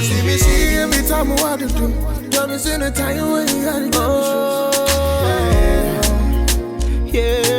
see me see every time I want to do. Tell me in the time when you gotta get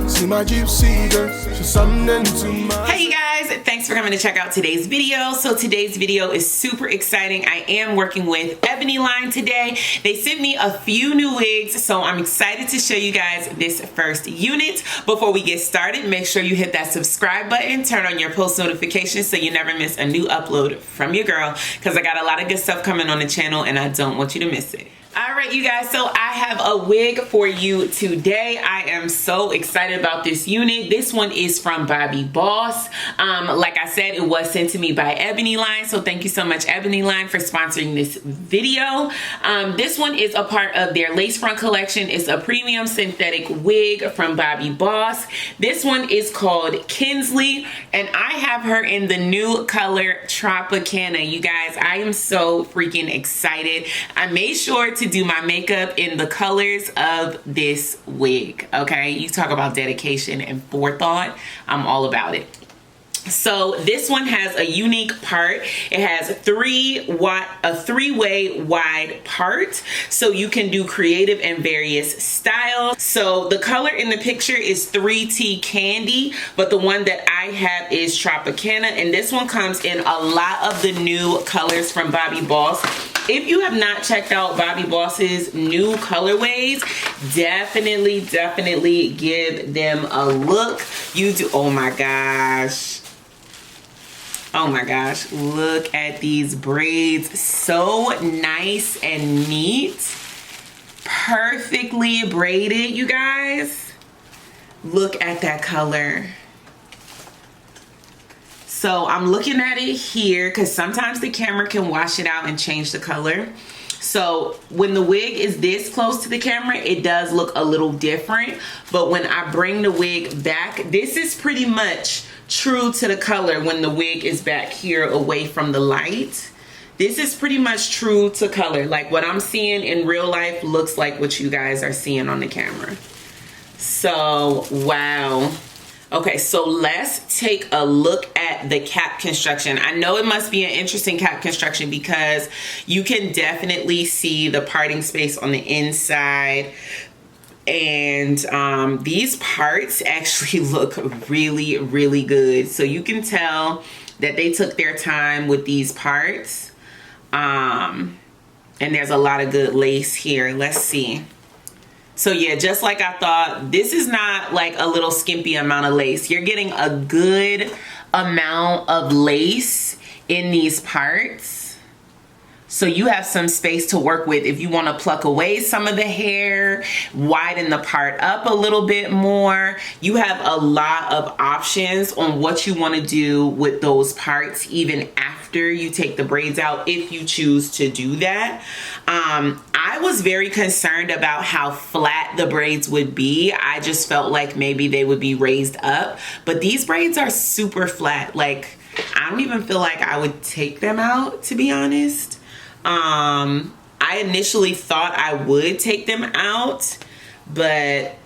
see my gypsy girl, she's something to my. Hey you guys, thanks for coming to check out today's video. So today's video is super exciting. I am working with Ebony Line today. They sent me a few new wigs, so I'm excited to show you guys this first unit. Before we get started, make sure you hit that subscribe button, turn on your post notifications so you never miss a new upload from your girl, because I got a lot of good stuff coming on the channel and I don't want you to miss it. Alright you guys, so I have a wig for you today. I am so excited about this unit. This one is from Bobbi Boss. Like I said, it was sent to me by Ebony Line, so thank you so much Ebony Line for sponsoring this video. This one is a part of their Lacefront collection. It's a premium synthetic wig from Bobbi Boss. This one is called Kinsley, and I have her in the new color Tropicana. You guys, I am so freaking excited. I made sure to do my makeup in the colors of this wig. Okay, you talk about dedication and forethought, I'm all about it. So this one has a unique part. It has a three-way wide part, so you can do creative and various styles. So the color in the picture is 3T Candy, but the one that I have is Tropicana, and this one comes in a lot of the new colors from Bobbi Boss. If you have not checked out Bobbi Boss's new colorways, definitely give them a look. You do. Oh my gosh. Oh my gosh, look at these braids. So nice and neat. Perfectly braided, you guys. Look at that color. So I'm looking at it here because sometimes the camera can wash it out and change the color. So when the wig is this close to the camera, it does look a little different. But when I bring the wig back, this is pretty much true to the color when the wig is back here away from the light. This is pretty much true to color. Like what I'm seeing in real life looks like what you guys are seeing on the camera. So, wow. Okay, so let's take a look at the cap construction. I know it must be an interesting cap construction because you can definitely see the parting space on the inside. And these parts actually look really good. So you can tell that they took their time with these parts. And there's a lot of good lace here. Let's see. So yeah, just like I thought, this is not like a little skimpy amount of lace. You're getting a good amount of lace in these parts. So you have some space to work with if you want to pluck away some of the hair, widen the part up a little bit more. You have a lot of options on what you want to do with those parts even after you take the braids out, if you choose to do that. I was very concerned about how flat the braids would be. I just felt like maybe they would be raised up, but these braids are super flat. Like, I don't even feel like I would take them out, to be honest. I initially thought I would take them out, but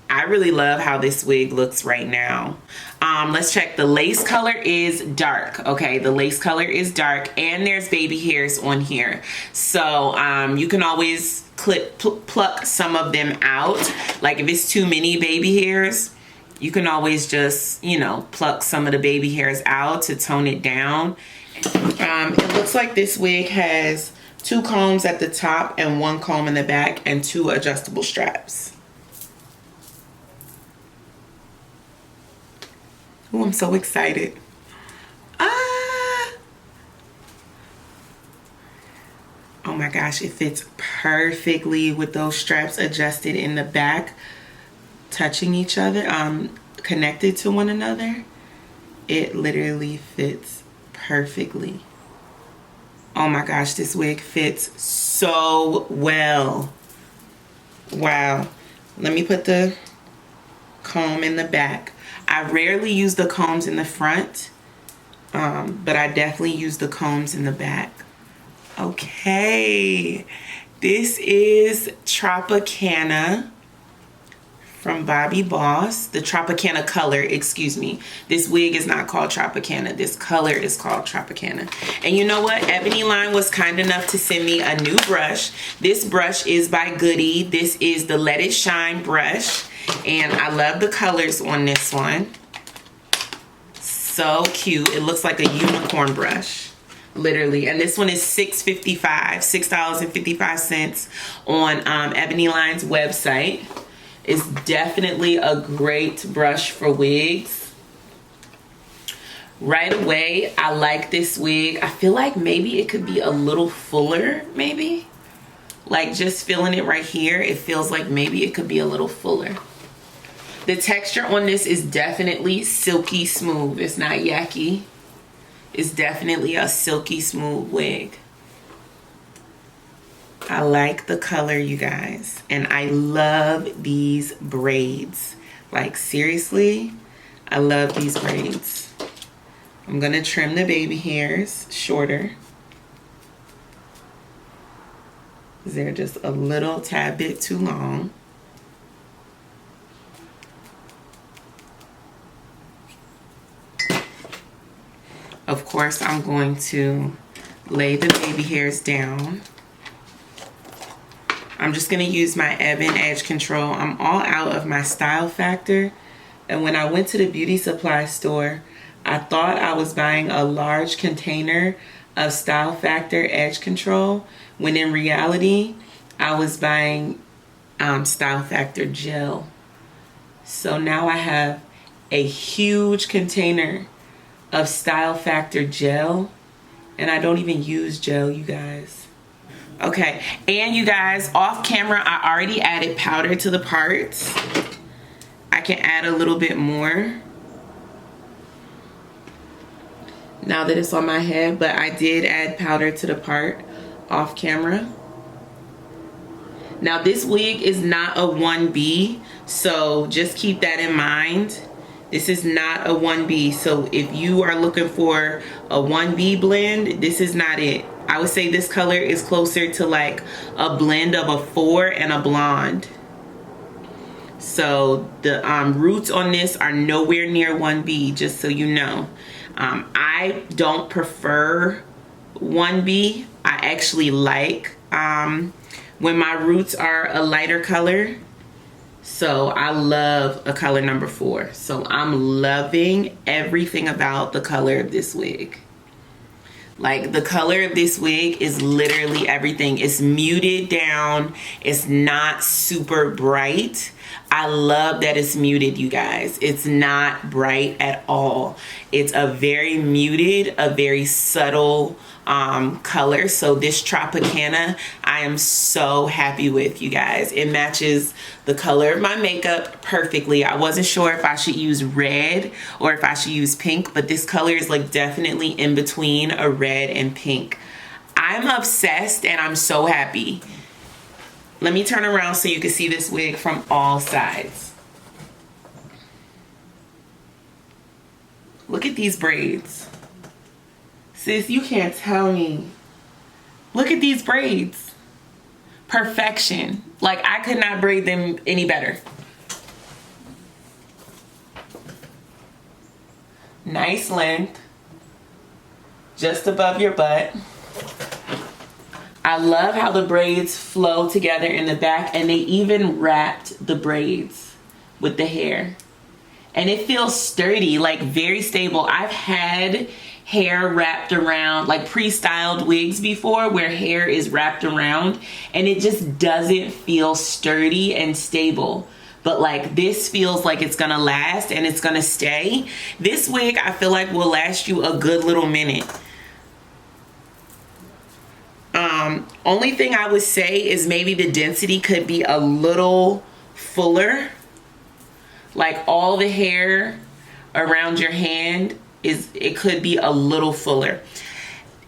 I really love how this wig looks right now. Let's check. The lace color is dark. Okay, the lace color is dark, and there's baby hairs on here. So you can always pluck some of them out. Like if it's too many baby hairs, you can always just, you know, pluck some of the baby hairs out to tone it down. It looks like this wig has 2 combs at the top and 1 comb in the back and 2 adjustable straps. Oh, I'm so excited. Oh my gosh, it fits perfectly with those straps adjusted in the back, touching each other, connected to one another. It literally fits perfectly. Oh my gosh, this wig fits so well. Wow. Let me put the comb in the back. I rarely use the combs in the front, but I definitely use the combs in the back. Okay, this is Tropicana from Bobbi Boss, the Tropicana color, excuse me. This wig is not called Tropicana. This color is called Tropicana. And you know what? Ebony Line was kind enough to send me a new brush. This brush is by Goody. This is the Let It Shine brush. And I love the colors on this one. So cute. It looks like a unicorn brush. Literally. And this one is $6.55 on Ebony Line's website. It's definitely a great brush for wigs. Right away, I like this wig. I feel like maybe it could be a little fuller, maybe. Like just feeling it right here, it feels like maybe it could be a little fuller. The texture on this is definitely silky smooth. It's not yucky. It's definitely a silky smooth wig. I like the color, you guys. And I love these braids. Like seriously, I love these braids. I'm gonna trim the baby hairs shorter. They're just a little tad bit too long. Of course, I'm going to lay the baby hairs down. I'm just going to use my Ebin Edge Control. I'm all out of my Style Factor. And when I went to the beauty supply store, I thought I was buying a large container of Style Factor Edge Control, when in reality, I was buying Style Factor gel. So now I have a huge container of Style Factor gel, and I don't even use gel, you guys. Okay, and you guys, off camera, I already added powder to the parts. I can add a little bit more now that it's on my head, but I did add powder to the part off camera. Now this wig is not a 1B, so just keep that in mind. This is not a 1B, so if you are looking for a 1B blend, this is not it. I would say this color is closer to like a blend of a 4 and a blonde. So the roots on this are nowhere near 1B, just so you know. I don't prefer 1B. I actually like when my roots are a lighter color. So I love a color number 4. So I'm loving everything about the color of this wig. Like the color of this wig is literally everything. It's muted down. It's not super bright. I love that it's muted, you guys. It's not bright at all. It's a very muted, a very subtle color. So this Tropicana, I am so happy with, you guys. It matches the color of my makeup perfectly. I wasn't sure if I should use red or if I should use pink, but this color is like definitely in between a red and pink. I'm obsessed and I'm so happy. Let me turn around so you can see this wig from all sides. Look at these braids. Sis, you can't tell me. Look at these braids. Perfection. Like I could not braid them any better. Nice length. Just above your butt. I love how the braids flow together in the back, and they even wrapped the braids with the hair. And it feels sturdy, like very stable. I've had hair wrapped around, like pre-styled wigs before, where hair is wrapped around and it just doesn't feel sturdy and stable. But like this feels like it's gonna last and it's gonna stay. This wig I feel like will last you a good little minute. Only thing I would say is maybe the density could be a little fuller. Like all the hair around your hand it could be a little fuller.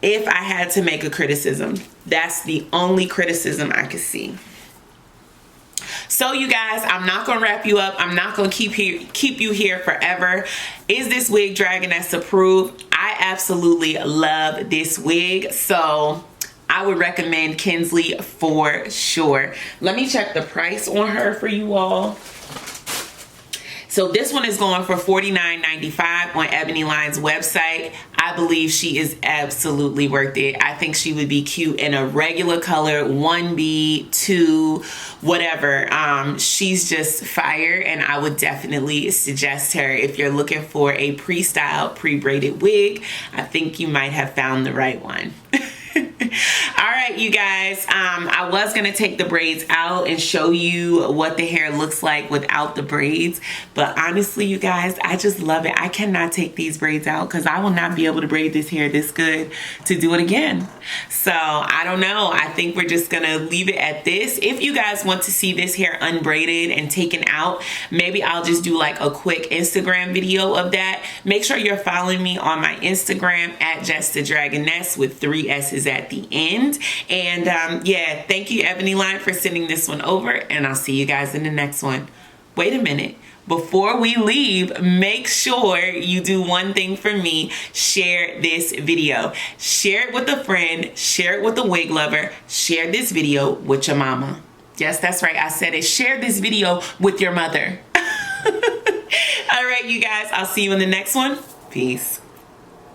If I had to make a criticism, that's the only criticism I could see. So you guys, I'm not gonna wrap you up. I'm not gonna keep you here forever. Is this wig Dragoness approved? I absolutely love this wig. So I would recommend Kinsley for sure. Let me check the price on her for you all. So this one is going for $49.95 on Ebony Line's website. I believe she is absolutely worth it. I think she would be cute in a regular color, 1B, 2, whatever. She's just fire, and I would definitely suggest her if you're looking for a pre-styled, pre-braided wig. I think you might have found the right one. All right, you guys, I was gonna take the braids out and show you what the hair looks like without the braids, but honestly, you guys, I just love it. I cannot take these braids out because I will not be able to braid this hair this good to do it again. So I don't know. I think we're just gonna leave it at this. If you guys want to see this hair unbraided and taken out, maybe I'll just do like a quick Instagram video of that. Make sure you're following me on my Instagram at Jess the Dragoness with 3 S's at the end. And yeah, thank you, Ebony Line, for sending this one over, and I'll see you guys in the next one. Wait a minute. Before we leave, make sure you do one thing for me. Share this video. Share it with a friend. Share it with a wig lover. Share this video with your mama. Yes, that's right. I said it. Share this video with your mother. All right, you guys. I'll see you in the next one. Peace.